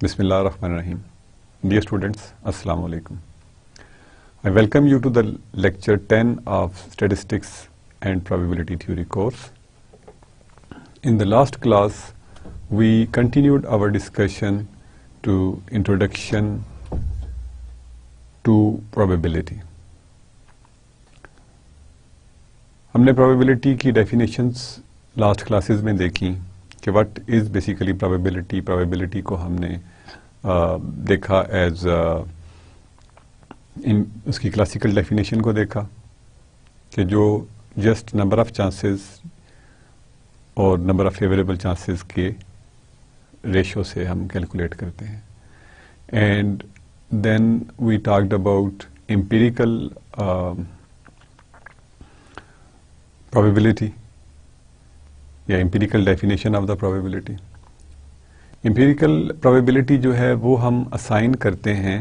Bismillahirrahmanirrahim. Dear students, Assalamu alaikum. I welcome you to the lecture 10 of Statistics and Probability Theory course. In the last class, we continued our discussion to Introduction to Probability. हमने probability की definitions last classes में देखी कि what is basically probability. Probability को हमने देखा as उसकी classical definition को देखा कि जो just number of chances और number of favorable chances के ratio से हम calculate करते हैं. And then we talked about empirical probability या empirical definition of the probability. Empirical probability जो है वो हम assign करते हैं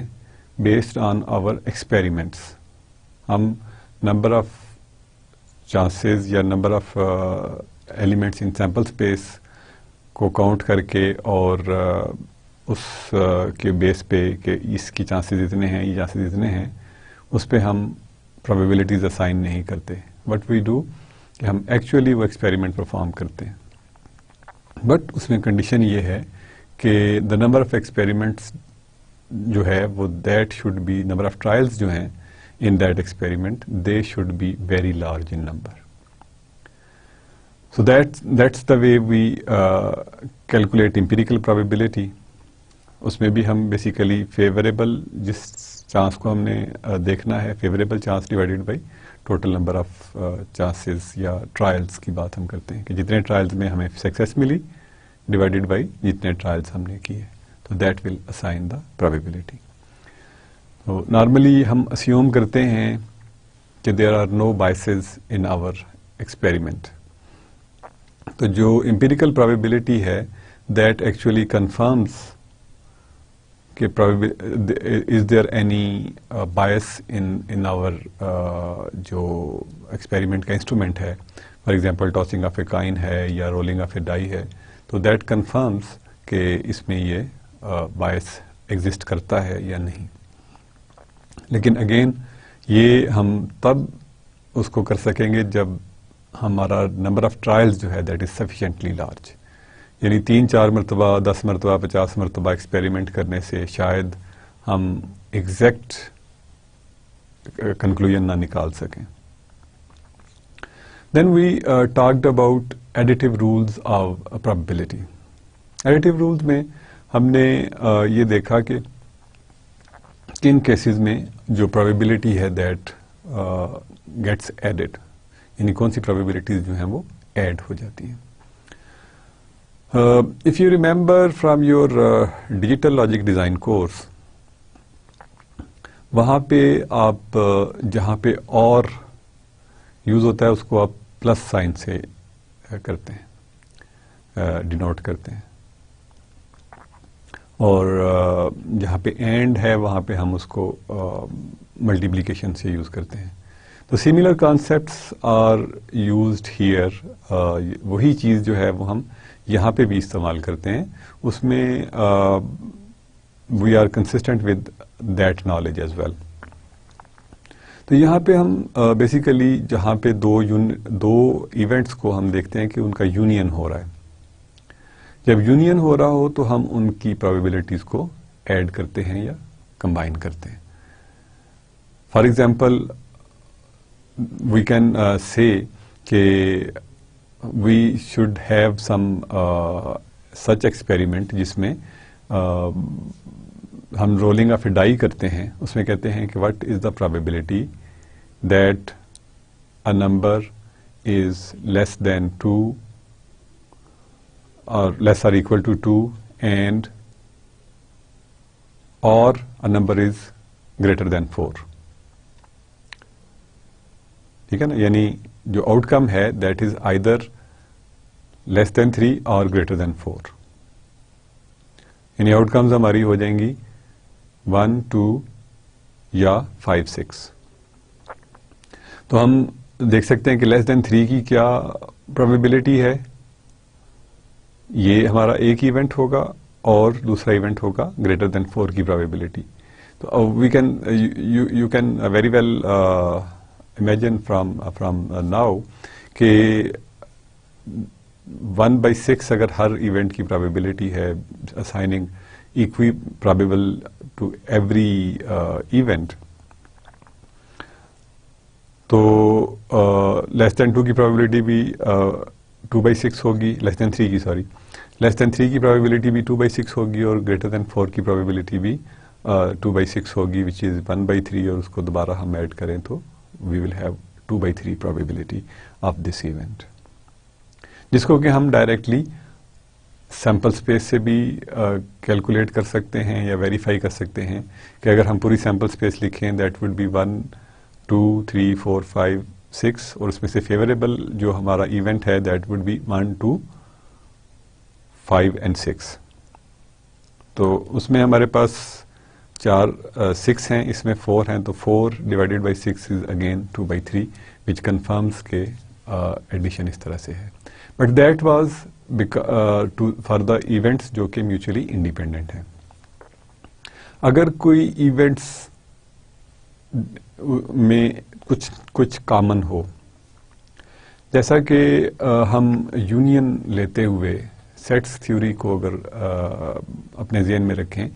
based on our experiments. हम number of chances या number of elements in sample space को count करके और उस के बेस पे कि इसकी chances इतने हैं, ये chances इतने हैं, उस पे हम probabilities assign नहीं करते. What we do कि हम एक्चुअली वो एक्सपेरिमेंट परफॉर्म करते हैं. बट उसमें कंडीशन ये है कि द नंबर ऑफ एक्सपेरिमेंट्स जो है वो that should be number of trials जो हैं in that experiment they should be very large in number. So that's the way we calculate empirical probability. उसमें भी हम बेसिकली फेवरेबल जिस चांस को हमने देखना है favourable chance divided by total number of chances या ट्रायल्स की बात हम करते हैं कि जितने ट्रायल्स में हमें सक्सेस मिली डिवाइडेड बाई जितने ट्रायल्स हमने किए, तो that will assign the probability. तो नॉर्मली हम अस्यूम करते हैं कि there are no biases in our experiment. तो जो एम्पिरिकल प्रोबेबिलिटी है दैट एक्चुअली कंफर्म्स कि is there any bias in our जो एक्सपेरिमेंट का इंस्ट्रूमेंट है, for example tossing of a coin है या रोलिंग ऑफ ए डाई है, तो दैट कंफर्म्स कि इसमें ये बायस एग्जिस्ट करता है या नहीं. लेकिन अगेन ये हम तब उसको कर सकेंगे जब हमारा नंबर ऑफ ट्रायल्स जो है दैट इज सफिशिएंटली लार्ज. यानी 3-4 मरतबा 10 मरतबा 50 मरतबा एक्सपेरिमेंट करने से शायद हम एग्जैक्ट कंक्लूजन ना निकाल सकें. Then we talked about additive rules of probability. Additive rules में हमने ये देखा कि किन केसेस में जो प्रोबेबिलिटी है दैट गेट्स एडेड, यानी कौन सी प्रोबेबिलिटीज जो हैं वो ऐड हो जाती हैं. If you remember from your digital logic design course, वहाँ पे आप जहाँ पे और यूज़ होता है उसको आप प्लस साइन से करते हैं, डिनोट करते हैं, और जहाँ पे एंड है वहाँ पे हम उसको मल्टीप्लिकेशन से यूज़ करते हैं. तो similar concepts are used here. वही चीज़ जो है वो हम यहाँ पे भी इस्तेमाल करते हैं. उसमें we are consistent with that knowledge as well. तो यहाँ पे हम बेसिकली जहाँ पे दो इवेंट्स को हम देखते हैं कि उनका यूनियन हो रहा है. जब यूनियन हो रहा हो तो हम उनकी प्रोबेबिलिटीज को ऐड करते हैं या कंबाइन करते हैं. For example we can say कि we should have some such experiment जिसमें हम रोलिंग ऑफ ए डाई करते हैं. उसमें कहते हैं कि what is the probability that a number is less than 2 or less or equal to 2 and or a number is greater than 4. ठीक है ना, यानी जो आउटकम है that is either less than 3 और ग्रेटर देन 4. यानी आउटकम्स हमारी हो जाएंगी 1, 2 या 5, 6. तो हम देख सकते हैं कि लेस देन 3 की क्या प्रोबेबिलिटी है. ये हमारा एक इवेंट होगा और दूसरा इवेंट होगा ग्रेटर देन 4 की प्रोबेबिलिटी। तो we can you can very well imagine from now कि 1/6 अगर हर इवेंट की प्रोबेबिलिटी है, assigning equiprobable to every event, तो लेस देन 2 की प्रोबेबिलिटी भी 2/6 होगी, लेस देन 3 की, सॉरी, लेस देन 3 की प्रोबेबिलिटी भी 2/6 होगी और ग्रेटर देन 4 की प्रोबेबिलिटी भी 2/6 होगी, विच इज़ 1/3, और उसको दोबारा हम ऐड करें तो we will have 2/3 probability of this event, जिसको कि हम डायरेक्टली सैम्पल स्पेस से भी कैलकुलेट कर सकते हैं या वेरीफाई कर सकते हैं कि अगर हम पूरी सैम्पल स्पेस लिखें दैट वुड बी 1, 2, 3, 4, 5, 6, और उसमें से फेवरेबल जो हमारा इवेंट है दैट वुड बी 1, 2, 5 एंड 6। तो उसमें हमारे पास 6 हैं, इसमें 4 हैं, तो 4 divided by 6 is again 2/3, which confirms के एडिशन इस तरह से है। But that was for the events जो कि म्यूचुअली इंडिपेंडेंट हैं। अगर कोई इवेंट्स में कुछ कॉमन हो, जैसा कि हम यूनियन लेते हुए सेट्स थ्योरी को अगर अपने ज़हन में रखें,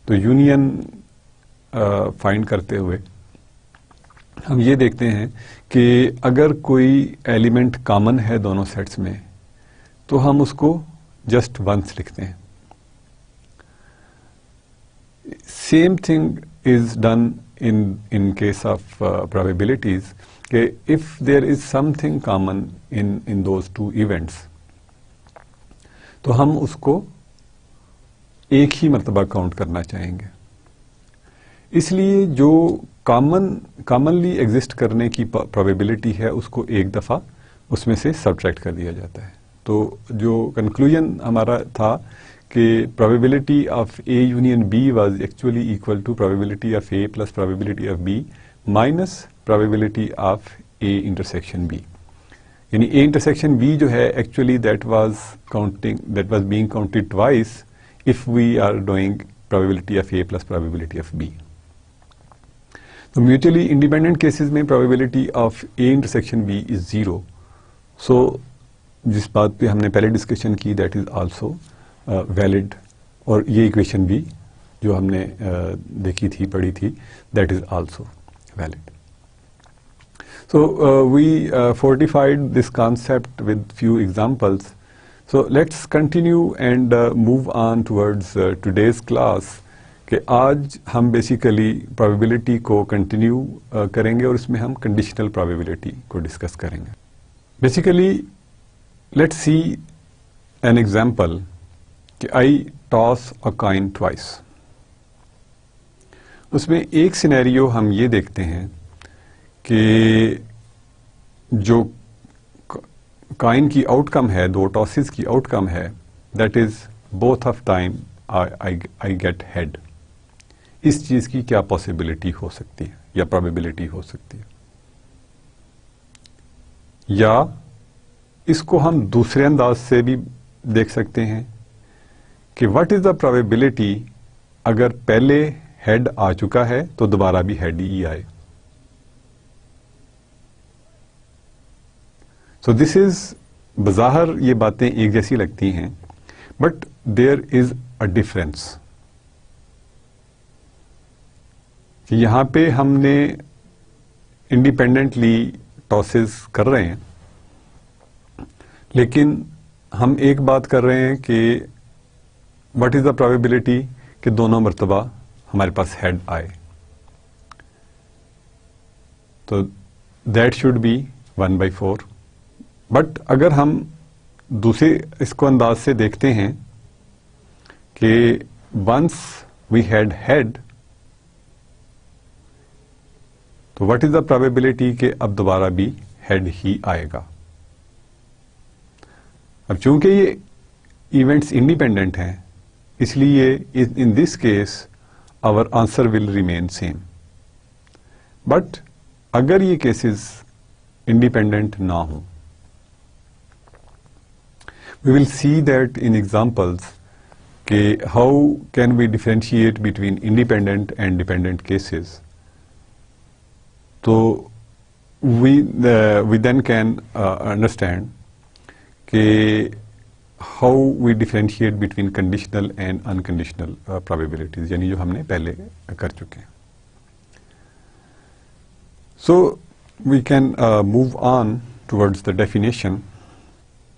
तो यूनियन फाइंड करते हुए हम ये देखते हैं कि अगर कोई एलिमेंट कॉमन है दोनों सेट्स में तो हम उसको जस्ट वंस लिखते हैं। Same thing is done in case of probabilities, कि if there is something common in those two events, तो हम उसको एक ही मर्तबा काउंट करना चाहेंगे। इसलिए जो कॉमनली एग्जिस्ट करने की प्रोबेबिलिटी है उसको एक दफ़ा उसमें से सब्ट्रैक्ट कर दिया जाता है। तो जो कंक्लूजन हमारा था कि probability of A union B was actually equal to probability of A plus probability of B minus probability of A intersection B। यानी A intersection B जो है actually that was being counted twice if we are doing probability of A plus probability of B। तो mutually independent cases में probability of A intersection B is 0। So जिस बात पे हमने पहले डिस्कशन की that is also वैलिड, और ये इक्वेशन भी जो हमने देखी थी, पढ़ी थी, that is also valid. So we fortified this concept with few examples. So let's continue and move on towards today's class, कि आज हम बेसिकली प्रोबेबिलिटी को कंटिन्यू करेंगे और इसमें हम कंडीशनल प्रोबेबिलिटी को डिस्कस करेंगे। Basically let's see an example कि I toss a coin twice. उसमें एक सिनेरियो हम ये देखते हैं कि जो कॉइन की आउटकम है, दो टॉसेस की आउटकम है, that is both of time I get head. इस चीज की क्या पॉसिबिलिटी हो सकती है या प्रोबेबिलिटी हो सकती है, या इसको हम दूसरे अंदाज से भी देख सकते हैं कि व्हाट इज द प्रोबेबिलिटी अगर पहले हेड आ चुका है तो दोबारा भी हेड ही आए। सो दिस इज, बज़ाहिर ये बातें एक जैसी लगती हैं, but there is a difference. यहां पे हमने इंडिपेंडेंटली टॉसेस कर रहे हैं, लेकिन हम एक बात कर रहे हैं कि व्हाट इज द प्रोबेबिलिटी कि दोनों मर्तबा हमारे पास हेड आए, तो दैट शुड बी 1/4। बट अगर हम दूसरे इसको अंदाज से देखते हैं कि वंस वी हैड हेड, तो व्हाट इज द प्रोबेबिलिटी कि अब दोबारा भी हेड ही आएगा। अब चूंकि ये इवेंट्स इंडिपेंडेंट हैं, इसलिए in this case our answer will remain same. But अगर ये केसेस इंडिपेंडेंट ना हो, we will see that in examples कि how can we differentiate between independent and dependent cases, तो we then can understand कि how we differentiate between conditional and unconditional probabilities, यानी जो हमने पहले कर चुके हैं. So we can move on towards the definition.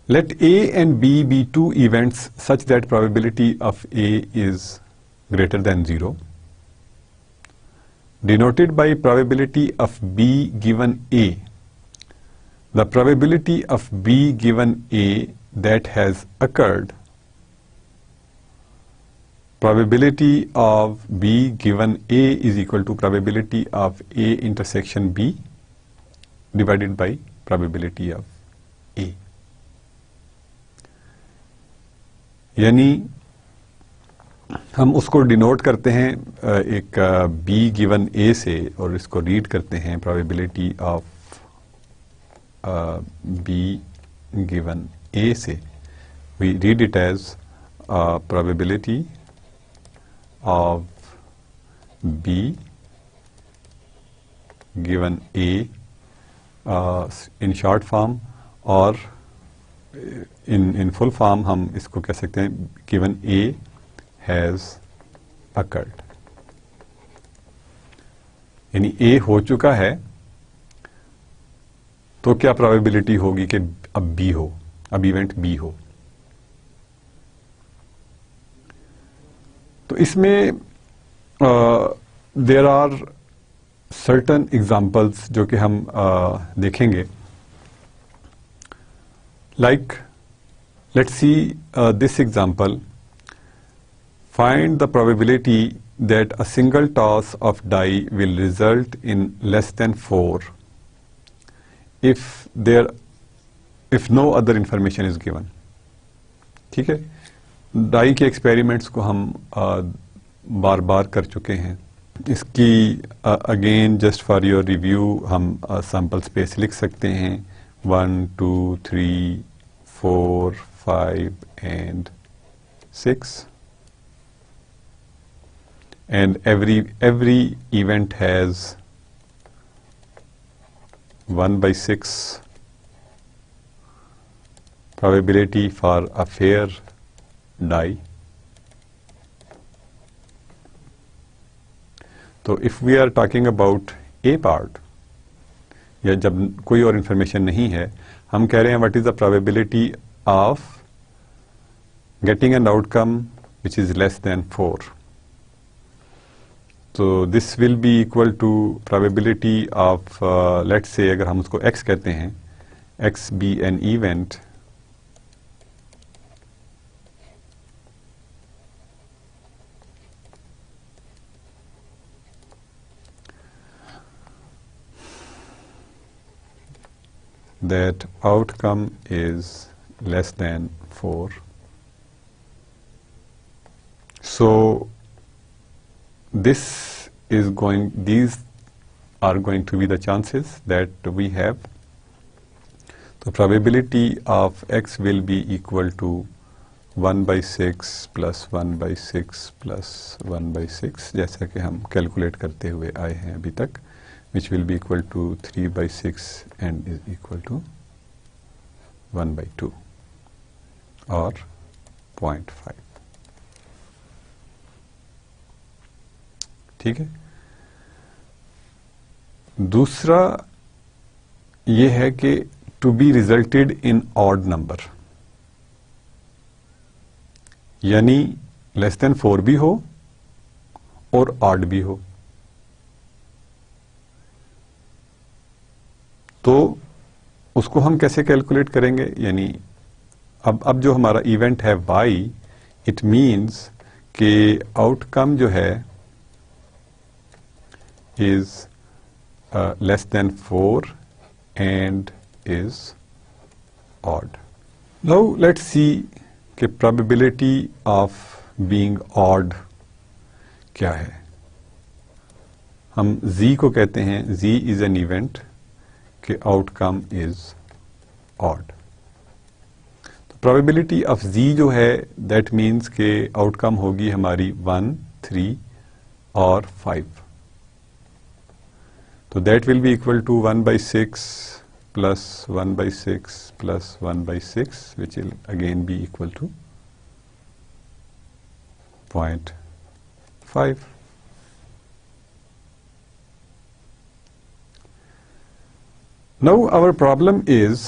Let A and B be two events such that probability of A is greater than 0. Denoted by probability of B given A. The probability of B given A that has occurred. Probability of B given A is equal to probability of A intersection B divided by probability of A. यानी हम उसको denote करते हैं एक B given A से और इसको read करते हैं probability of B given A से. We read it as probability of B given A in short form, और in full form हम इसको कह सकते हैं given A has occurred. यानी A हो चुका है तो क्या प्रोबेबिलिटी होगी कि अब B हो, अब इवेंट B हो. तो इसमें देयर आर सर्टन एग्जाम्पल्स जो कि हम देखेंगे. Like let's see this example. Find the probability that a single toss of die will result in less than 4 if no other information is given. ठीक है, die के एक्सपेरिमेंट्स को हम बार बार कर चुके हैं. इसकी again just for your review हम सैम्पल स्पेस लिख सकते हैं 1 2 3 4 5 and 6. And every event has 1/6 probability for a fair die. तो if we are talking about A part, या जब कोई और इंफॉर्मेशन नहीं है, हम कह रहे हैं what is the probability of getting an outcome which is less than 4. तो this will be equal to probability of let's say अगर हम उसको x कहते हैं, x be an event that outcome is less than 4. So these are going to be the chances that we have. The probability of x will be equal to 1/6 plus 1/6 plus 1/6 जैसा कि हम calculate करते हुए आए हैं अभी तक, which will be equal to 3/6 and is equal to 1/2 or 0.5. ठीक है. दूसरा ये है कि to be resulted in odd number, यानी लेस देन 4 भी हो और ऑड भी हो. तो उसको हम कैसे कैलकुलेट करेंगे, यानी अब जो हमारा इवेंट है y, इट मीन्स कि आउटकम जो है is less than 4 and is odd. Now let's see कि probability of being odd क्या है. हम Z को कहते हैं Z is an event कि outcome is odd. तो प्रोबेबिलिटी ऑफ z जो है दैट मीन्स के आउटकम होगी हमारी 1, 3 और 5. तो that will be equal to 1/6 plus 1/6 plus 1/6 which will again be equal to 0.5. Now our problem is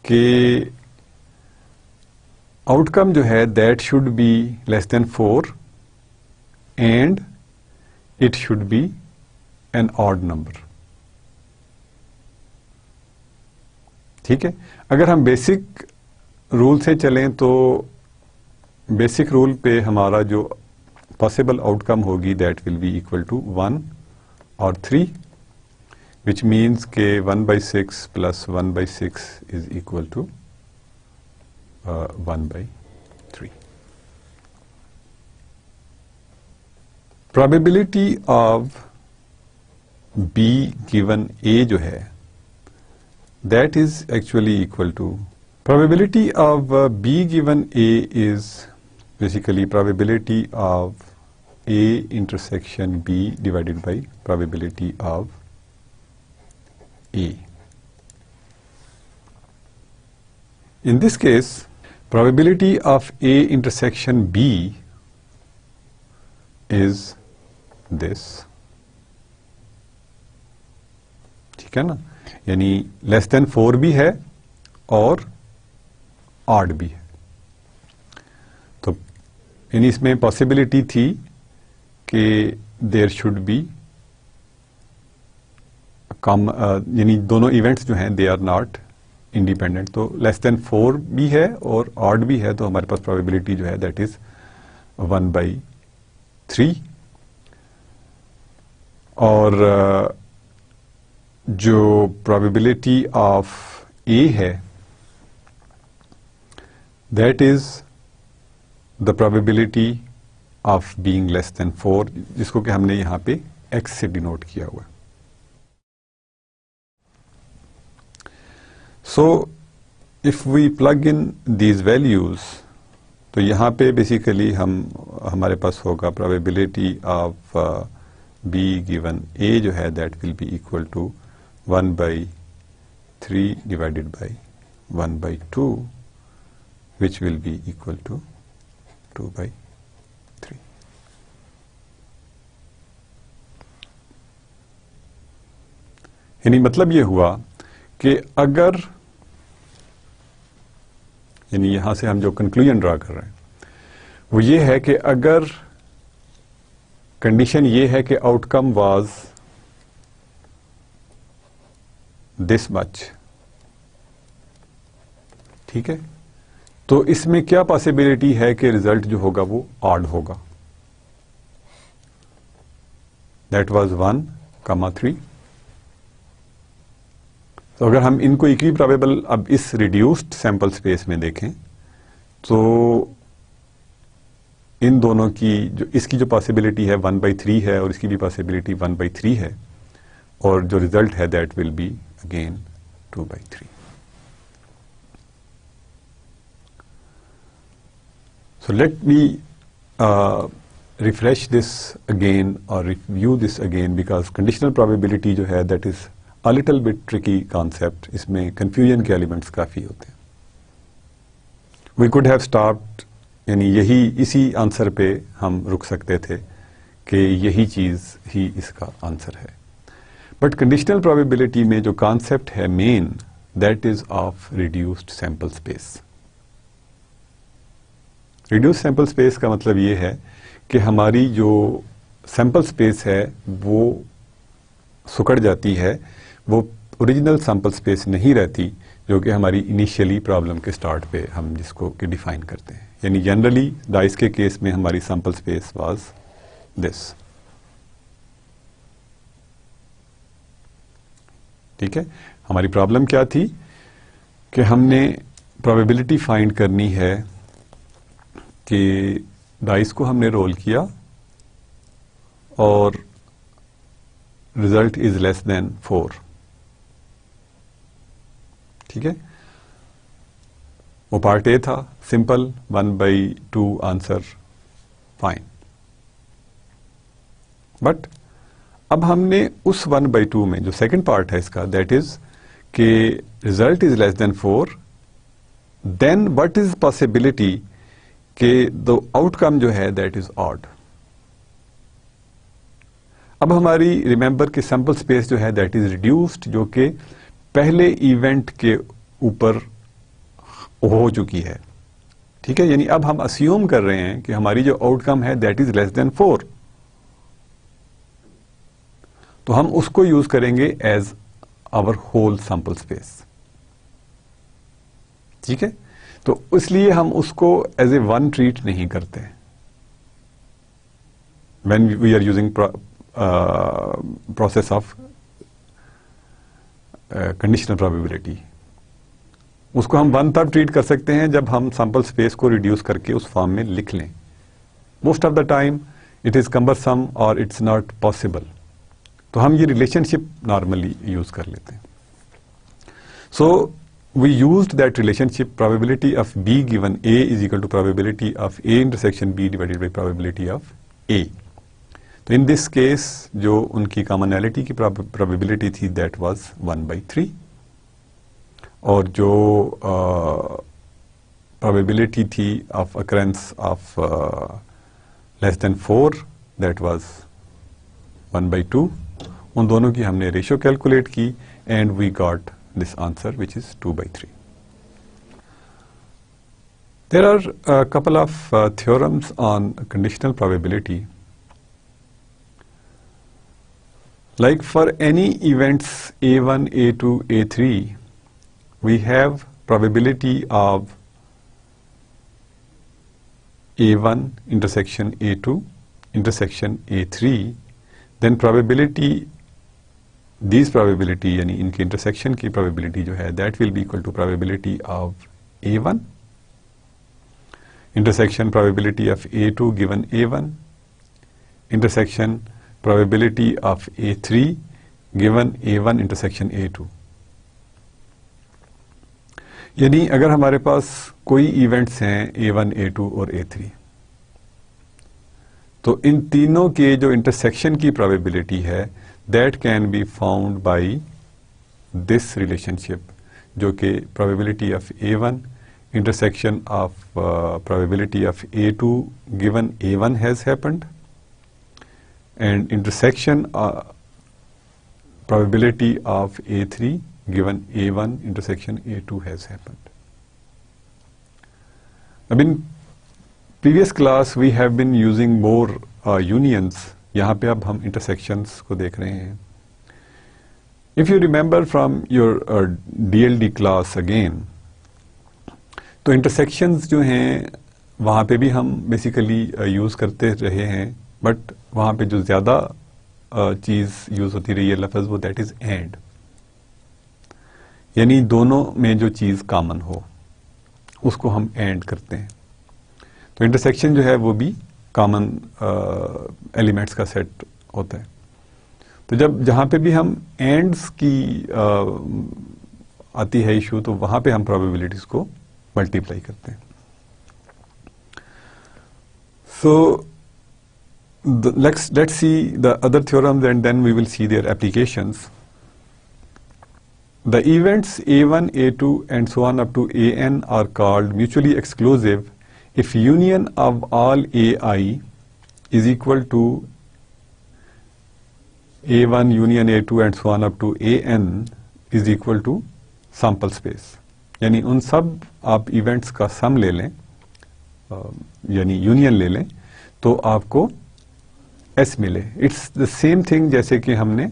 कि outcome जो है that should be less than 4 and it should be an odd number. ठीक है, अगर हम बेसिक रूल से चलें तो बेसिक रूल पे हमारा जो पॉसिबल आउटकम होगी that will be equal to 1 और 3 विच मीन्स के 1/6 plus 1/6 is equal to 1/3. Probability of B given A जो है that is actually equal to probability of B given A is basically probability of A intersection B divided by probability of A. In this case, probability of A intersection B is this. ठीक है ना, यानी less than 4 भी है और odd भी है. तो यानी इसमें पॉसिबिलिटी थी कि देयर शुड बी कम, यानी दोनों इवेंट्स जो हैं दे आर नॉट इंडिपेंडेंट. तो लेस देन 4 भी है और ऑड भी है, तो हमारे पास प्रोबेबिलिटी जो है दैट इज 1/3. और जो प्रोबेबिलिटी ऑफ ए है that is the probability of being less than 4, जिसको कि हमने यहां पे x से डिनोट किया हुआ है. So if we plug in these values, तो यहां पे बेसिकली हमारे पास होगा probability of B given A जो है that will be equal to 1/3 divided by 1/2 which will be equal to 2/3. यानी मतलब ये हुआ कि अगर, यानी यहां से हम जो कंक्लूजन ड्रा कर रहे हैं वो ये है कि अगर कंडीशन ये है कि आउटकम वाज दिस मच, ठीक है, तो इसमें क्या पॉसिबिलिटी है कि रिजल्ट जो होगा वो ऑड होगा. That was 1,3. तो अगर हम इनको इक्वी प्रोबेबल अब इस रिड्यूस्ड सैंपल स्पेस में देखें तो इन दोनों की जो इसकी जो पॉसिबिलिटी है 1/3 है और इसकी भी पॉसिबिलिटी 1/3 है, और जो रिजल्ट है that will B again 2/3. So let me refresh this again or review this again, because conditional probability जो है that is a little bit tricky concept. इसमें confusion के elements काफी होते हैं. We could have stopped, यानी यही इसी आंसर पे हम रुक सकते थे कि यही चीज ही इसका आंसर है. बट कंडीशनल प्रोबेबिलिटी में जो कॉन्सेप्ट है main that is of reduced sample space. Reduced sample space का मतलब ये है कि हमारी जो सैंपल स्पेस है वो सुकड़ जाती है, वो ओरिजिनल सैंपल स्पेस नहीं रहती जो कि हमारी इनिशियली प्रॉब्लम के स्टार्ट पे हम जिसको कि डिफाइन करते हैं. यानी जनरली डाइस के केस में हमारी सैंपल स्पेस वाज दिस. ठीक है, हमारी प्रॉब्लम क्या थी कि हमने प्रोबेबिलिटी फाइंड करनी है कि डाइस को हमने रोल किया और रिजल्ट इज लेस देन 4. ठीक है, वो पार्ट ए था, सिंपल 1/2 आंसर, फाइन। बट अब हमने उस 1/2 में जो सेकंड पार्ट है इसका, दैट इज कि result is less than 4, then what is possibility कि द आउटकम जो है दैट इज ऑड। अब हमारी रिमेंबर कि सैंपल स्पेस जो है दैट इज रिड्यूस्ड, जो कि पहले इवेंट के ऊपर हो चुकी है, ठीक है। यानी अब हम अस्यूम कर रहे हैं कि हमारी जो आउटकम है दैट इज लेस देन 4, तो हम उसको यूज करेंगे as our whole sample space, ठीक है। तो इसलिए हम उसको एज ए वन ट्रीट नहीं करते when we are using process of conditional probability. उसको हम वन तब ट्रीट कर सकते हैं जब हम सैंपल स्पेस को रिड्यूस करके उस फॉर्म में लिख लें। Most of the time it is cumbersome और इट्स नॉट पॉसिबल, तो हम ये रिलेशनशिप नॉर्मली यूज कर लेते हैं। सो we used that relationship, probability of B given A is equal to probability of A intersection B divided by probability of A. तो in this case जो उनकी commonality की probability थी that was 1/3, और जो probability थी of occurrence of less than 4 that was 1/2, उन दोनों की हमने रेशियो कैलकुलेट की and we got this answer which is 2/3. There are a couple of theorems on conditional probability. Like for any events A1, A2, A3, we have probability of A1 intersection A2 intersection A3, then probability, these probability यानी इनके intersection की probability जो है that will be equal to probability of A1 intersection probability of A2 given A1 intersection probability of A3 given A1 intersection A2। यानी अगर हमारे पास कोई events हैं A1, A2 और A3, तो इन तीनों के जो इंटरसेक्शन की probability है that can be found by this relationship, जो कि probability of A1 intersection of probability of A2 given A1 has happened, and intersection probability of A3 given A1 intersection A2 has happened. अब in previous class we have been using more unions. यहाँ पे अब हम intersections को देख रहे हैं. If you remember from your DLD class again, तो intersections जो हैं वहाँ पे भी हम basically use करते रहे हैं, but वहाँ पे जो ज़्यादा चीज़ use होती रही है लफ्ज़ वो that is and, यानी दोनों में जो चीज़ common हो उसको हम and करते हैं. तो intersection जो है वो भी कॉमन एलिमेंट्स का सेट होता है. तो जब जहाँ पे भी हम एंड्स की आती है इशू, तो वहाँ पे हम प्रोबेबिलिटीज को मल्टीप्लाई करते हैं. So let's see the other theorems and then we will see their applications. The events A1, A2 and so on up to AN are called mutually exclusive if union of all AI is equal to A1 union A2 and so on up to AN is equal to sample space. यानी उन सब आप events का सम ले लें, यानी union ले लें, तो आपको S मिले. इट्स द सेम थिंग जैसे कि हमने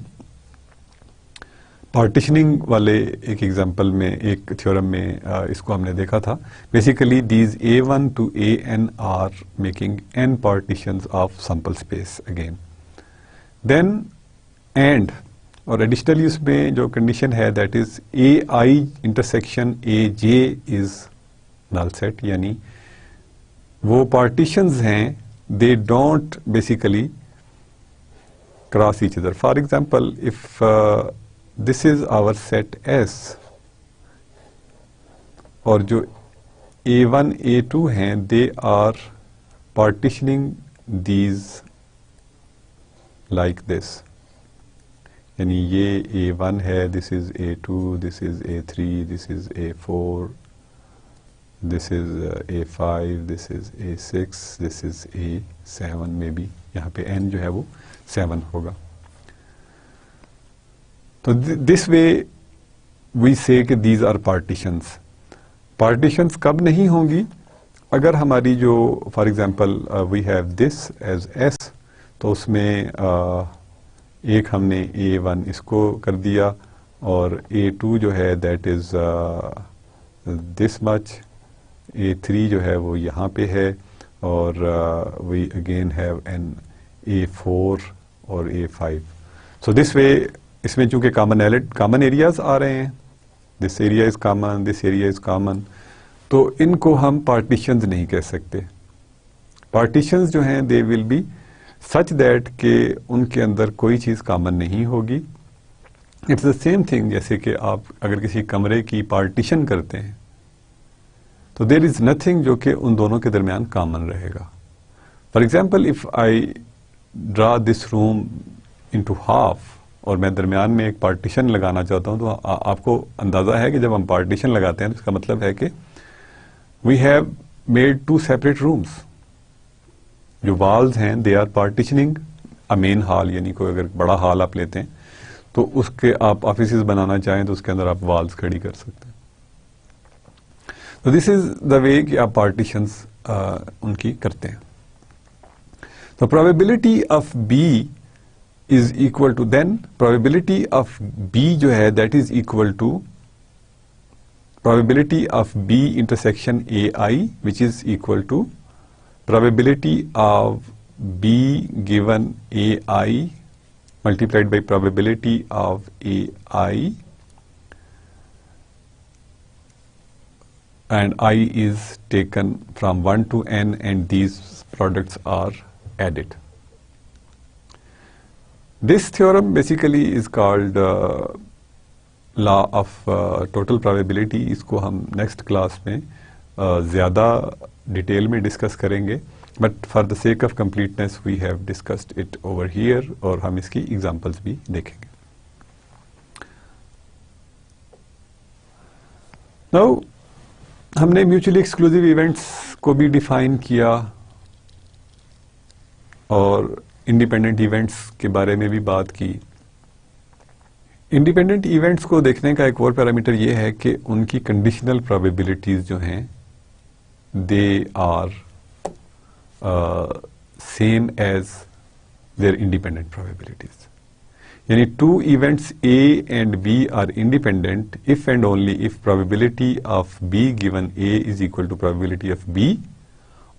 पार्टीशनिंग वाले एक एग्जांपल में, एक थ्योरम में इसको हमने देखा था. Basically these A1 to AN are making n partitions of sample space again. Then and और एडिशनली उसमें जो कंडीशन है that is AI intersection AJ is null set, यानी वो पार्टीशंस हैं they don't basically cross each other. For example if this is our set S और जो A1 A2 हैं, they are partitioning these like this, यानी ये A1 है, this is A2, this is A3, this is A4, this is A5, this is A6, this is A7, maybe यहाँ पे n जो है वो 7 होगा. तो दिस वे वी से कि दीज आर पार्टीशंस. पार्टीशंस कब नहीं होंगी? अगर हमारी जो for example we have this as S, तो उसमें एक हमने A1 इसको कर दिया और A2 जो है that is this much, A3 जो है वो यहाँ पे है और we again have an A4 और A5. सो दिस वे इसमें चूंकि कॉमन एरियाज आ रहे हैं, this area is common, this area is common, तो इनको हम पार्टीशंस नहीं कह सकते. पार्टीशंस जो हैं they will be such that के उनके अंदर कोई चीज कॉमन नहीं होगी. इट्स द सेम थिंग जैसे कि आप अगर किसी कमरे की पार्टीशन करते हैं तो देयर इज नथिंग जो कि उन दोनों के दरमियान कॉमन रहेगा. For example if I draw this room into half और मैं दरमियान में एक पार्टीशन लगाना चाहता हूं, तो आपको अंदाजा है कि जब हम पार्टीशन लगाते हैं तो इसका मतलब है कि we have made 2 separate rooms. जो वॉल्स हैं they are partitioning a main hall, यानी कोई अगर बड़ा हॉल आप लेते हैं तो उसके आप ऑफिसेज बनाना चाहें तो उसके अंदर आप वॉल्स खड़ी कर सकते हैं. तो दिस इज द वे कि आप पार्टीशंस उनकी करते हैं. तो probability of B is equal to, then probability of B जो है that is equal to probability of B intersection A I, which is equal to probability of B given AI multiplied by probability of AI, and I is taken from 1 to n and these products are added. This theorem basically is called law of total probability. इसको हम next class में ज़्यादा detail में discuss करेंगे, but for the sake of completeness we have discussed it over here और हम इसकी examples भी देखेंगे. नाउ हमने म्यूचुअली एक्सक्लूसिव इवेंट्स को भी डिफाइन किया और इंडिपेंडेंट इवेंट्स के बारे में भी बात की. इंडिपेंडेंट इवेंट्स को देखने का एक और पैरामीटर ये है कि उनकी कंडीशनल प्रोबेबिलिटीज जो हैं they are same as their independent probabilities. यानी 2 events A and B are independent if and only if probability of B given A is equal to probability of B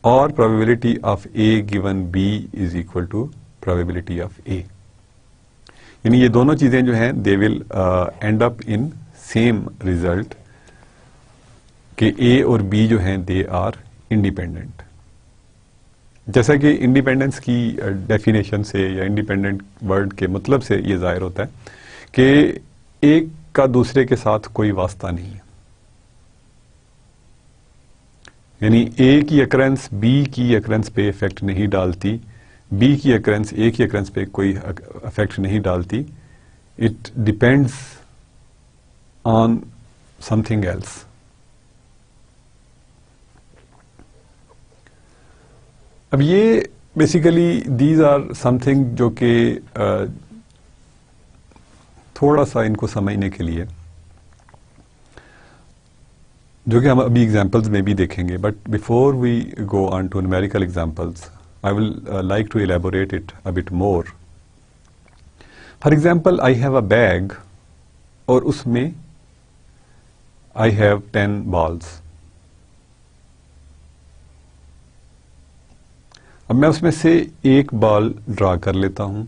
or probability of A given B is equal to probability of A. यानी ये दोनों चीजें जो हैं they will end up in same result कि A और B जो हैं दे आर इंडिपेंडेंट. जैसा कि इंडिपेंडेंस की डेफिनेशन से या इंडिपेंडेंट वर्ड के मतलब से ये जाहिर होता है कि एक का दूसरे के साथ कोई वास्ता नहीं है. यानी A की अकरेंस B की अकरेंस पे इफेक्ट नहीं डालती, B की अकरेंस A की अकरेंस पे कोई इफेक्ट नहीं डालती. It depends on something else. अब ये बेसिकली दीज आर समथिंग जो कि थोड़ा सा इनको समझने के लिए, जो कि हम अभी एग्जांपल्स में भी देखेंगे, but before we go on to numerical examples I will like to elaborate it a bit more. For example I have a bag और उसमें आई हैव 10 बॉल्स. अब मैं उसमें से एक बॉल ड्रा कर लेता हूं.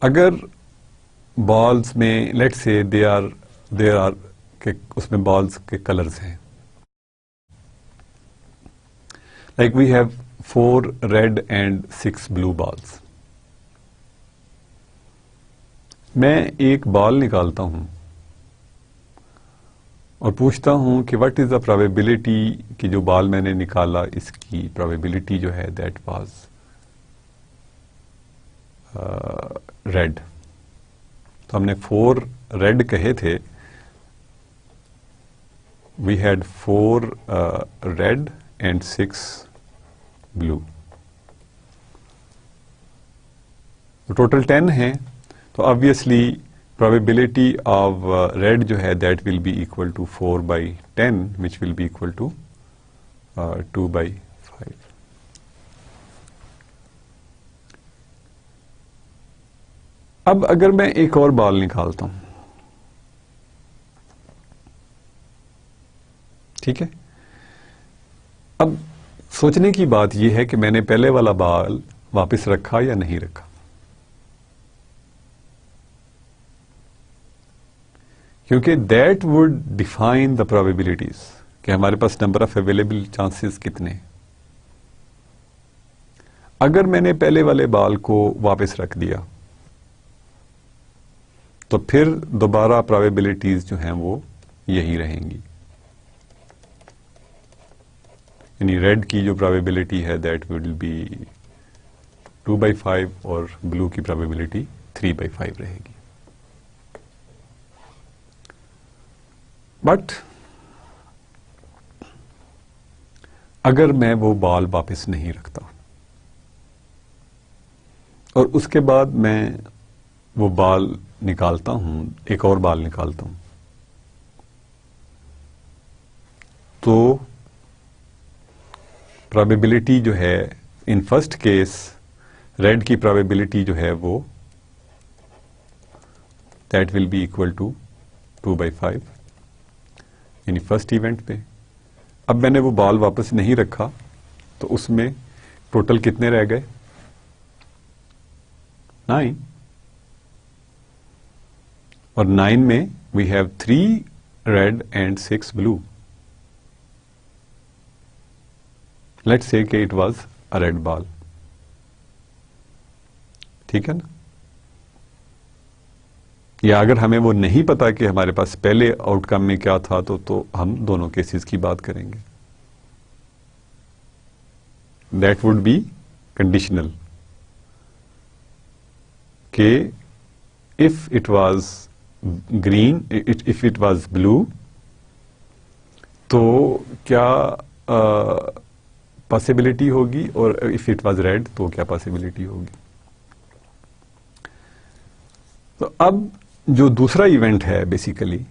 अगर बॉल्स में लेट्स से देयर आर के उसमें बॉल्स के कलर्स हैं, like we have 4 red and 6 blue balls. मैं एक बॉल निकालता हूं और पूछता हूं कि व्हाट इज द प्रोबेबिलिटी कि जो बॉल मैंने निकाला इसकी प्रोबेबिलिटी जो है दैट वाज रेड। तो हमने 4 रेड कहे थे, we had 4 red and 6 blue, total 10 है। तो ऑब्वियसली प्रोबेबिलिटी ऑफ रेड जो है that will be equal to 4/10 which will be equal to 2/5। अब अगर मैं एक और बॉल निकालता हूं, ठीक है, अब सोचने की बात यह है कि मैंने पहले वाला बॉल वापस रखा या नहीं रखा। क्योंकि that would define the probabilities कि हमारे पास नंबर ऑफ अवेलेबल चांसेस कितने हैं। अगर मैंने पहले वाले बॉल को वापस रख दिया तो फिर दोबारा प्रोबेबिलिटीज जो हैं वो यही रहेंगी, यानी रेड की जो प्रोबेबिलिटी है दैट विल बी 2/5 और ब्लू की प्रोबेबिलिटी 3/5 रहेगी। बट अगर मैं वो बॉल वापस नहीं रखता और उसके बाद मैं वो बॉल निकालता हूं, एक और बॉल निकालता हूं, तो प्रोबेबिलिटी जो है इन फर्स्ट केस रेड की प्रोबेबिलिटी जो है वो that will be equal to 2/5 यानी फर्स्ट इवेंट पे। अब मैंने वो बॉल वापस नहीं रखा तो उसमें टोटल कितने रह गए? 9, और 9 में we have 3 red and 6 blue. Let's say कि it was a red ball, ठीक है ना। या अगर हमें वो नहीं पता कि हमारे पास पहले आउटकम में क्या था तो हम दोनों केसेस की बात करेंगे। दैट वुड बी कंडीशनल कि if it was green, if it was blue, तो क्या पॉसिबिलिटी होगी, और इफ इट वाज रेड तो क्या पॉसिबिलिटी होगी। तो अब जो दूसरा इवेंट है बेसिकली,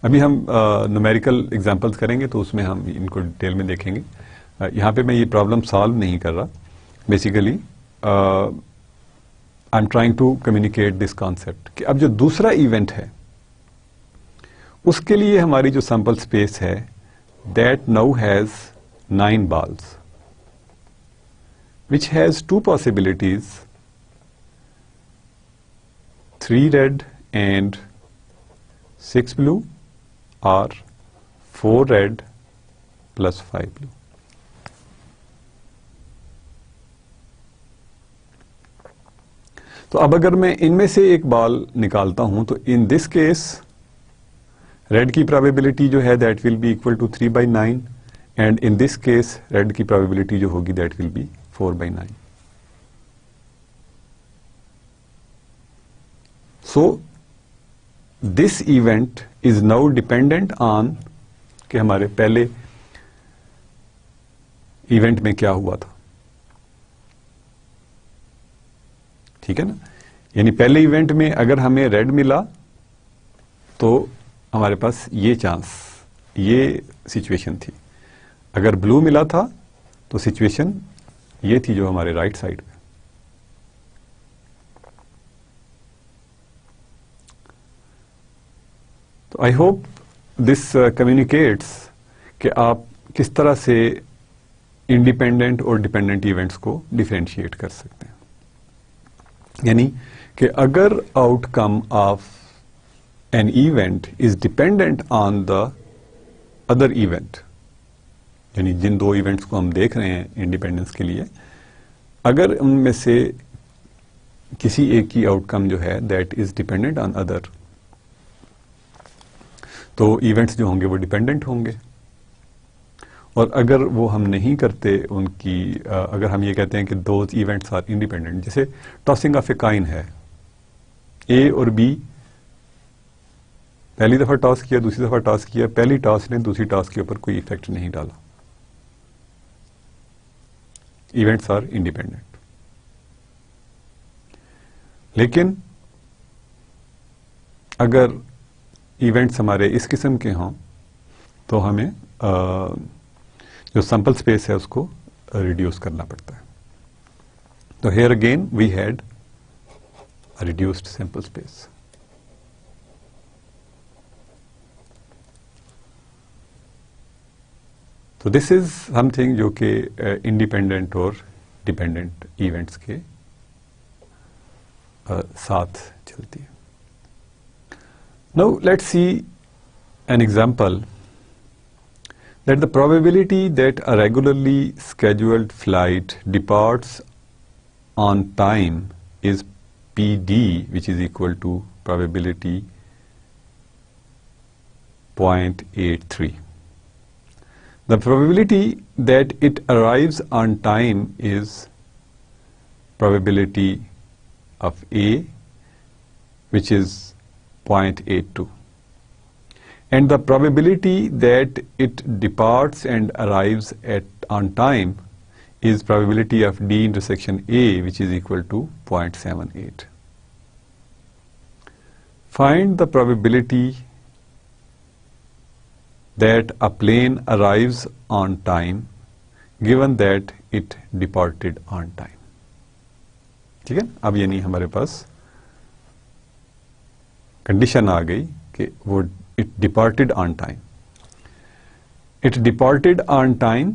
अभी हम न्यूमेरिकल एग्जांपल्स करेंगे तो उसमें हम इनको डिटेल में देखेंगे। यहां पे मैं ये प्रॉब्लम सॉल्व नहीं कर रहा, basically I am trying to communicate this concept कि अब जो दूसरा इवेंट है उसके लिए हमारी जो सैंपल स्पेस है that now has 9 balls which has 2 possibilities, 3 red and 6 blue or 4 red plus 5 blue. तो अब अगर मैं इनमें से एक बॉल निकालता हूं तो इन दिस केस रेड की प्रोबेबिलिटी जो है that will be equal to 3/9 and in this case red की प्रोबेबिलिटी जो होगी that will be 4/9. So this event is now dependent on कि हमारे पहले इवेंट में क्या हुआ था, ठीक है ना। यानी पहले इवेंट में अगर हमें रेड मिला तो हमारे पास ये चांस, ये सिचुएशन थी। अगर ब्लू मिला था तो सिचुएशन ये थी जो हमारे राइट साइड पे। तो आई होप दिस कम्युनिकेट्स कि आप किस तरह से इंडिपेंडेंट और डिपेंडेंट इवेंट्स को डिफरेंशिएट कर सकते हैं। यानी कि अगर outcome of an event is dependent on the other event, यानी जिन 2 इवेंट्स को हम देख रहे हैं इंडिपेंडेंस के लिए, अगर उनमें से किसी एक की आउटकम जो है that is dependent on other, तो इवेंट्स जो होंगे वो डिपेंडेंट होंगे, और अगर वो हम नहीं करते उनकी, अगर हम ये कहते हैं कि दोज इवेंट्स आर इंडिपेंडेंट, जैसे टॉसिंग ऑफ ए कॉइन है, ए और बी पहली दफा टॉस किया, दूसरी दफा टॉस किया, पहली टॉस ने दूसरी टॉस के ऊपर कोई इफेक्ट नहीं डाला, इवेंट्स आर इंडिपेंडेंट। लेकिन अगर इवेंट्स हमारे इस किस्म के हों तो हमें जो सैंपल स्पेस है उसको रिड्यूस करना पड़ता है। तो here again we had reduced sample space. तो दिस इज समथिंग जो कि इंडिपेंडेंट और डिपेंडेंट इवेंट्स के साथ चलती है। Now let's see an example that the probability that a regularly scheduled flight departs on time is PD, which is equal to probability 0.83. The probability that it arrives on time is probability of A, which is 0.82. And the probability that it departs and arrives on time is probability of D intersection A, which is equal to 0.78. Find the probability that a plane arrives on time given that it departed on time. ठीक है, अब यानी हमारे पास condition आ गई कि वो it departed on time. It departed on time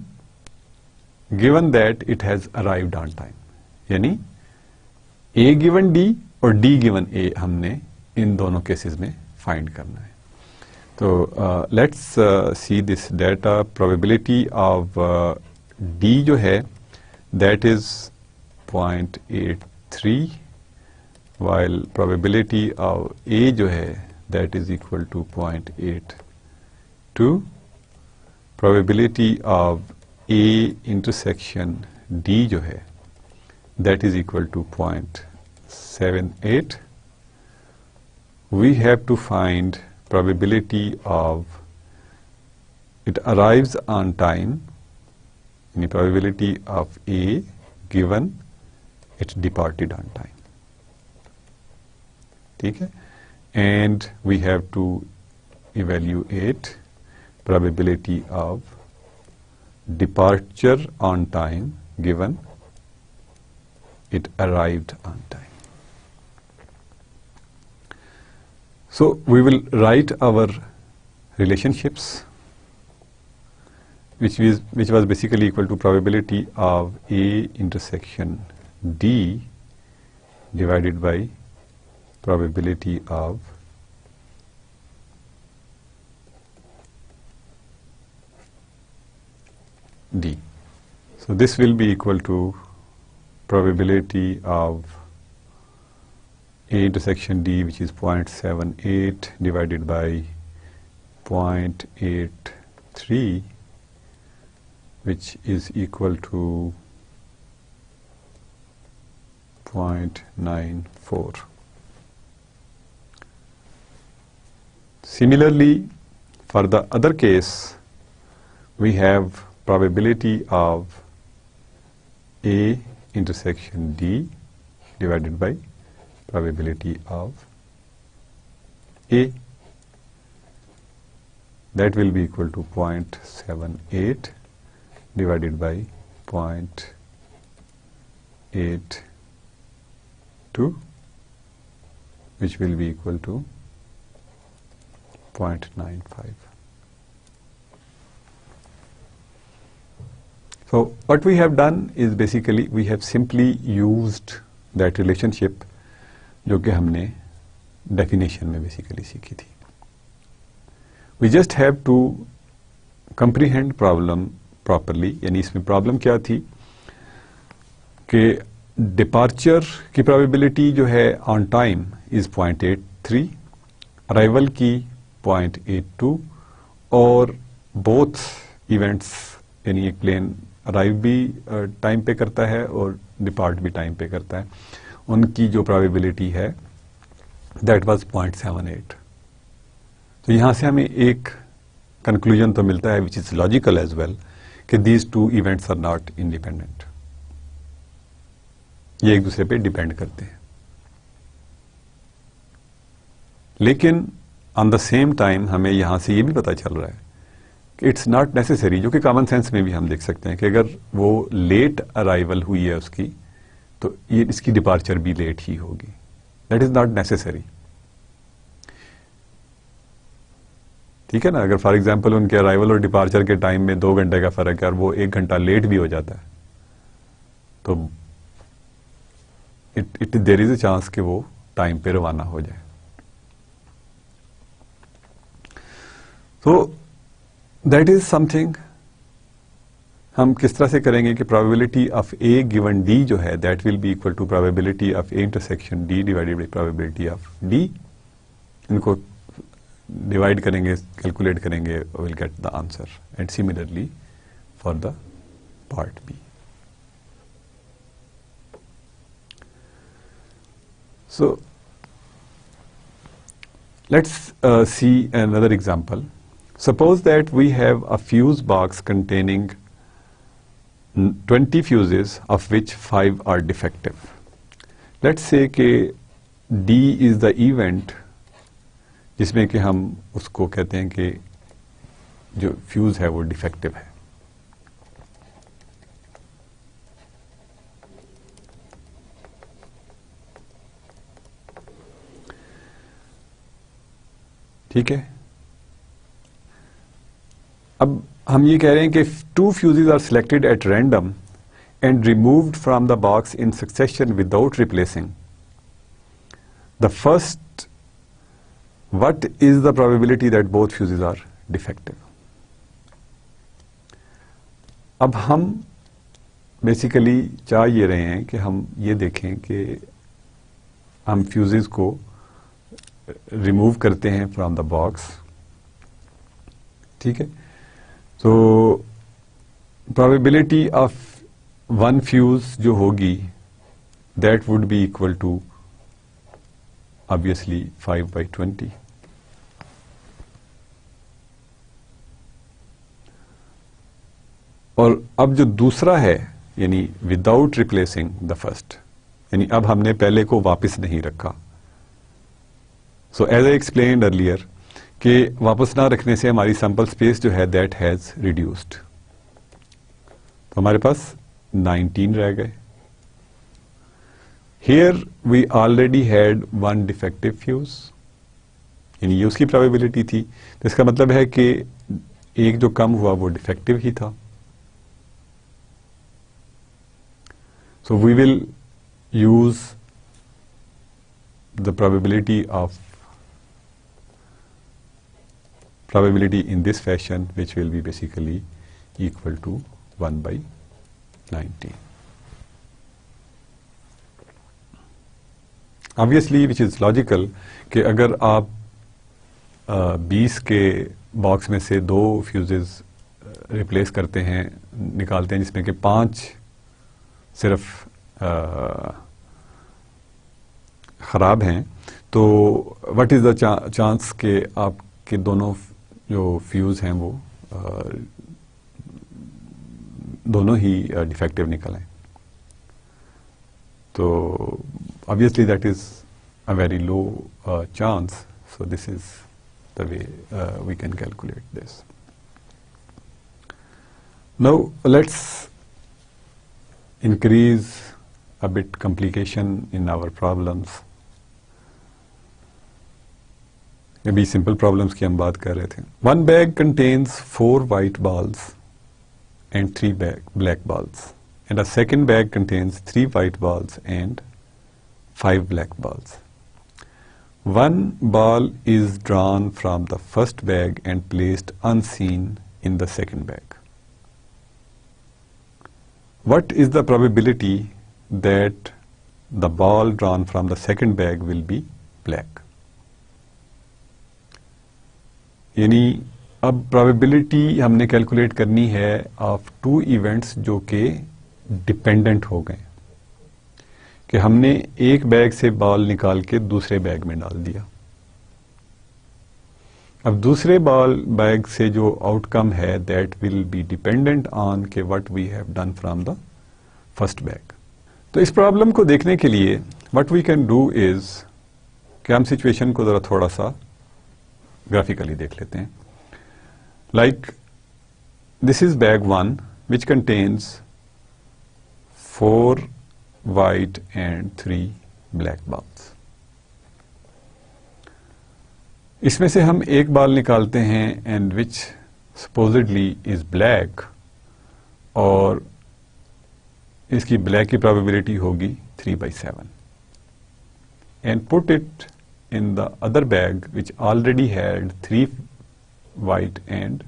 given that it has arrived on time. यानी A given D और D given A हमने इन दोनों केसेस में फाइंड करना है। तो let's see this data. Probability of D जो है that is 0.83, while probability of A जो है that is equal to 0.82. Probability of A intersection D जो है that is equal to 0.78. We have to find probability of it arrives on time, any probability of A given it departed on time. ठीक है, and we have to evaluate probability of departure on time given it arrived on time. So we will write our relationships which was basically equal to probability of A intersection D divided by probability of D. So this will be equal to probability of A intersection D, which is 0.78 divided by 0.83, which is equal to 0.94. Similarly, for the other case, we have probability of A intersection D divided by probability of A. That will be equal to 0.78 divided by 0.82, which will be equal to 0.95. So what we have done is basically we have simply used that relationship जो कि हमने definition में basically सीखी थी. We just have to comprehend problem properly. यानी इसमें problem क्या थी कि departure की probability जो है on time is 0.83, arrival की 6.82 और बोथ इवेंट्स यानी एक प्लेन अराइव भी टाइम पे करता है और डिपार्ट भी टाइम पे करता है, उनकी जो प्रोबेबिलिटी है दैट वाज 0.78। तो यहां से हमें एक कंक्लूजन तो मिलता है which is logical as well कि these two events are not independent, ये एक दूसरे पे डिपेंड करते हैं। लेकिन ऑन द सेम टाइम हमें यहां से ये भी पता चल रहा है कि इट्स नॉट नेसेसरी, जो कि कॉमन सेंस में भी हम देख सकते हैं कि अगर वो लेट अराइवल हुई है उसकी तो ये इसकी डिपार्चर भी लेट ही होगी। That is not necessary. ठीक है ना, अगर फॉर एग्जाम्पल उनके अराइवल और डिपार्चर के टाइम में 2 घंटे का फर्क है और वो 1 घंटा लेट भी हो जाता है तो देयर इज अ चांस कि वो टाइम पे रवाना हो जाए। तो दैट इज समथिंग हम किस तरह से करेंगे कि probability of A given D जो है that will be equal to probability of A intersection D divided by probability of D. इनको डिवाइड करेंगे, कैलकुलेट करेंगे, will get the answer. And similarly for the part B. So let's see another example. Suppose that we have a fuse box containing 20 fuses of which 5 are defective. Let's say कि D is the event जिसमें कि हम उसको कहते हैं कि जो fuse है वो डिफेक्टिव है। ठीक है, अब हम ये कह रहे हैं कि 2 fuses are selected at random and removed from the box in succession without replacing. The first, what is the probability that both fuses are defective? अब हम बेसिकली चाह ये रहे हैं कि हम ये देखें कि हम फ्यूजेस को रिमूव करते हैं फ्रॉम द बॉक्स। ठीक है, तो प्रोबेबिलिटी ऑफ 1 फ्यूज जो होगी that would be equal to obviously 5/20। और अब जो दूसरा है यानी विदाउट रिप्लेसिंग द फर्स्ट, यानी अब हमने पहले को वापस नहीं रखा। So as I explained earlier कि वापस ना रखने से हमारी सैंपल स्पेस जो है दैट हैज रिड्यूस्ड। तो हमारे पास 19 रह गए। Here we already had 1 defective fuse, यानी ये उसकी प्रोबेबिलिटी थी। तो इसका मतलब है कि एक जो कम हुआ वो डिफेक्टिव ही था। So we will use the probability in this fashion, which will be basically equal to 1/19. Obviously, which is logical कि अगर आप 20 के बॉक्स में से 2 फ्यूजेस रिप्लेस करते हैं, निकालते हैं, जिसमें कि 5 सिर्फ खराब हैं, तो व्हाट इज द चांस कि आपके दोनों जो फ्यूज हैं वो दोनों ही डिफेक्टिव निकल आए। तो obviously that is a very low chance. So this is the way we can calculate this. Now let's increase a bit complication in our problems. अभी सिंपल प्रॉब्लम्स की हम बात कर रहे थे। 1 bag contains 4 white balls and 3 black balls, and a second bag contains 3 white balls and 5 black balls. 1 ball is drawn from the first bag and placed unseen in the second bag. What is the probability that the ball drawn from the second bag will be black? यानी अब probability हमने calculate करनी है of to events जो कि dependent हो गए, कि हमने एक बैग से बॉल निकाल के दूसरे बैग में डाल दिया। अब दूसरे बॉल बैग से जो आउटकम है that will be dependent on के what we have done from the first bag. तो इस प्रॉब्लम को देखने के लिए what we can do is कि हम सिचुएशन को जरा थोड़ा सा ग्राफिकली देख लेते हैं। Like this is bag 1 which contains 4 white and 3 black balls। इसमें से हम एक बॉल निकालते हैं and which supposedly is black, और इसकी ब्लैक की प्रोबेबिलिटी होगी 3/7, and put it in the other bag which already had 3 white and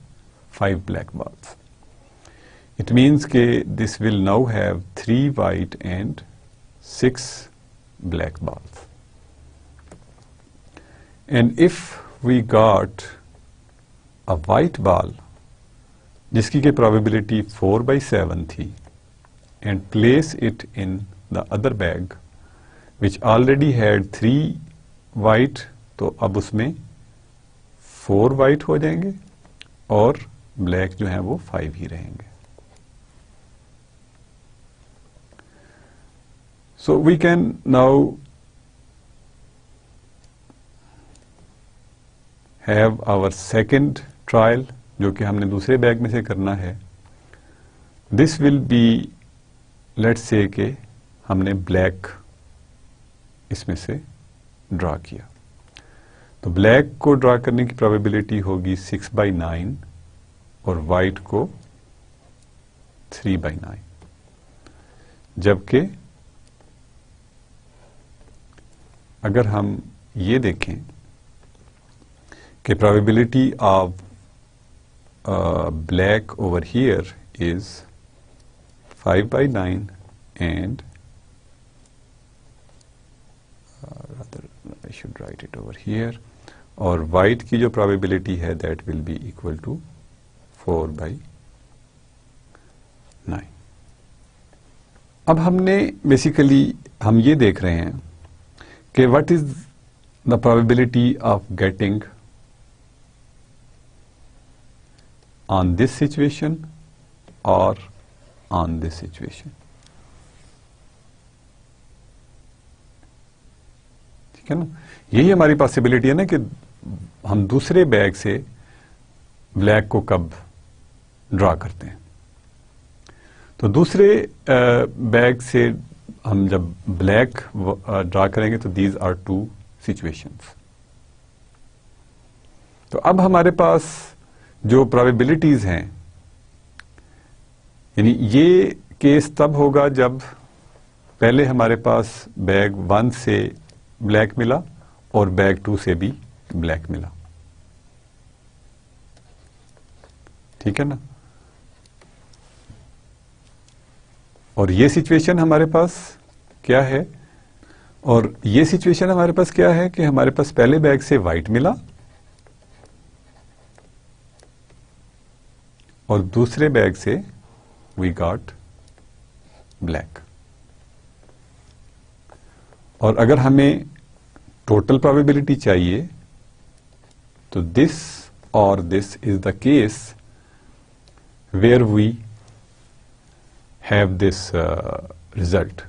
5 black balls. It means that this will now have 3 white and 6 black balls. And if we got a white ball जिसकी की probability 4/7 थी, and place it in the other bag which already had 3 white, तो अब उसमें 4 white हो जाएंगे और black जो है वो 5 ही रहेंगे। So we can now have our second trial, जो कि हमने दूसरे बैग में से करना है। This will B, let's say के हमने ब्लैक इसमें से ड्रा किया, तो ब्लैक को ड्रा करने की प्रोबेबिलिटी होगी 6/9 और वाइट को 3/9, जबकि अगर हम ये देखें कि probability of black over here is 5/9 and I should write it over here, और white की जो probability है that will be equal to 4/9। अब हमने basically हम ये देख रहे हैं कि what is the probability of getting on this situation or on this situation। ठीक है ना, यही हमारी पॉसिबिलिटी है ना कि हम दूसरे बैग से ब्लैक को कब ड्रा करते हैं। तो दूसरे बैग से हम जब ब्लैक ड्रा करेंगे तो दीज आर 2 सिचुएशंस। तो अब हमारे पास जो प्रोबेबिलिटीज हैं, यानी ये केस तब होगा जब पहले हमारे पास बैग 1 से ब्लैक मिला और बैग 2 से भी ब्लैक मिला। ठीक है ना, और ये सिचुएशन हमारे पास क्या है, और ये सिचुएशन हमारे पास क्या है कि हमारे पास पहले बैग से वाइट मिला और दूसरे बैग से वी गॉट ब्लैक। और अगर हमें टोटल प्रोबेबिलिटी चाहिए तो दिस और this is the case where we have this result.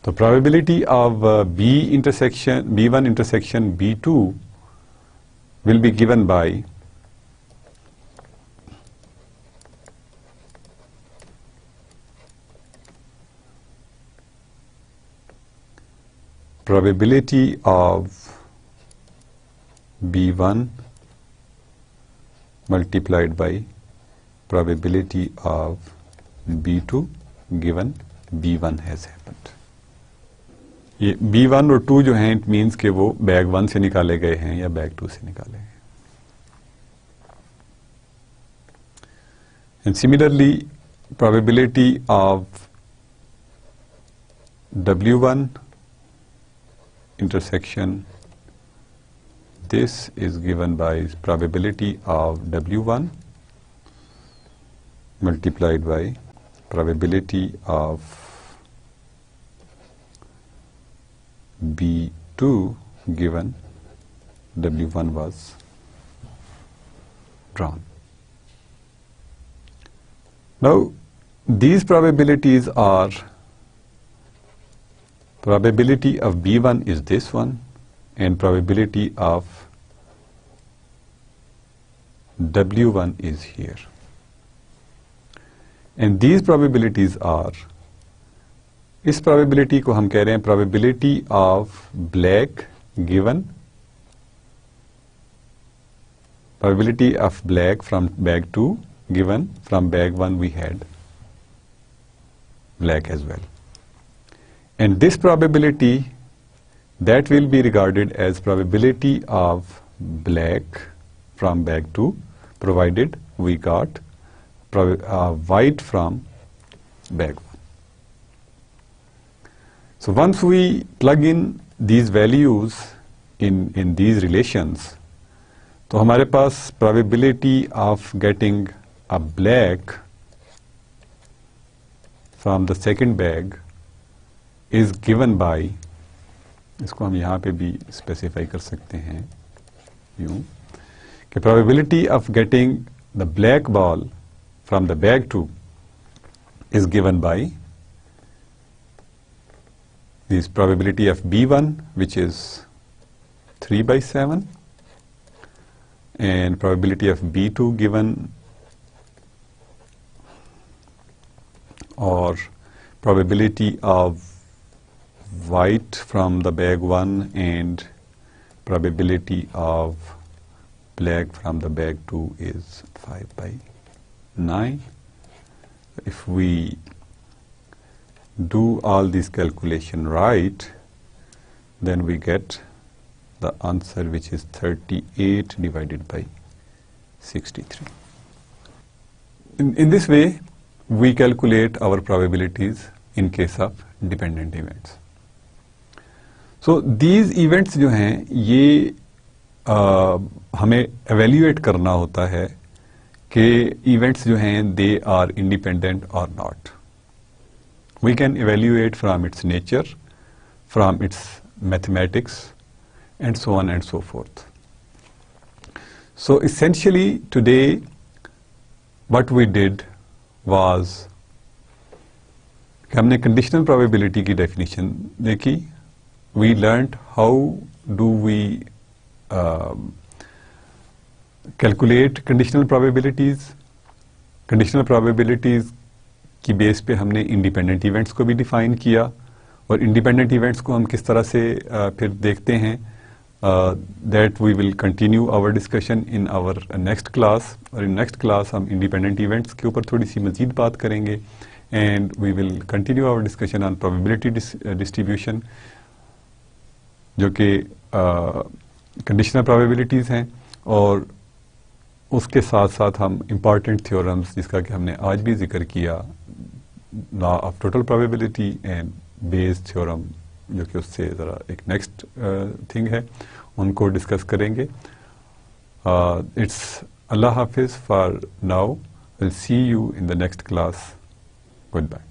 तो probability of B1 intersection B2 will be given by probability of B1 multiplied by probability of B2 given B1 has happened। ये B1 और 2 जो हैं, it means कि वो bag 1 से निकाले गए हैं या बैग 2 से निकाले गए हैं। And similarly, probability of W1 intersection this is given by probability of W1 multiplied by probability of B2 given W1 was drawn. Now, these probabilities are, probability of B1 is this one, and probability of W1 is here. And these probabilities are, इस probability को हम कह रहे हैं probability of black given, probability of black from bag 2 given from bag 1 we had black as well. And this probability, that will be regarded as probability of black from bag 2 provided we got white from bag 1. So once we plug in these values in these relations, तो हमारे पास probability of getting a black from the second bag is given by, इसको हम यहाँ पे भी specify कर सकते हैं यूँ कि probability of getting the black ball from the bag 2 is given by this probability of B1, which is 3 by 7, and probability of B2 given, or probability of white from the bag 1 and probability of black from the bag 2 is 5 by 9. If we do all these calculation right, then we get the answer, which is 38 divided by 63. In this way, we calculate our probabilities in case of dependent events. So these events जो हैं ये हमें evaluate करना होता है कि events जो हैं they are independent or not. We can evaluate from its nature, from its mathematics, and so on and so forth. So essentially today what we did was कि हमने conditional probability की definition देखी. We learned how do we calculate conditional probabilities. Conditional probabilities की base पे हमने independent events को भी define किया और इंडिपेंडेंट इवेंट्स को हम किस तरह से फिर देखते हैं. That we will continue our discussion in our next class. और इन नेक्स्ट क्लास हम इंडिपेंडेंट इवेंट्स के ऊपर थोड़ी सी मजीद बात करेंगे and we will continue our discussion on probability distribution, जो कि कंडीशनल प्रोबेबिलिटीज़ हैं. और उसके साथ साथ हम इम्पॉर्टेंट थ्योरम्स जिसका कि हमने आज भी जिक्र किया, law of total probability and Bayes theorem, जो कि उससे ज़रा एक नेक्स्ट थिंग है, उनको डिस्कस करेंगे. इट्स अल्लाह हाफिज़ for now. Will see you in the next class. Good bye.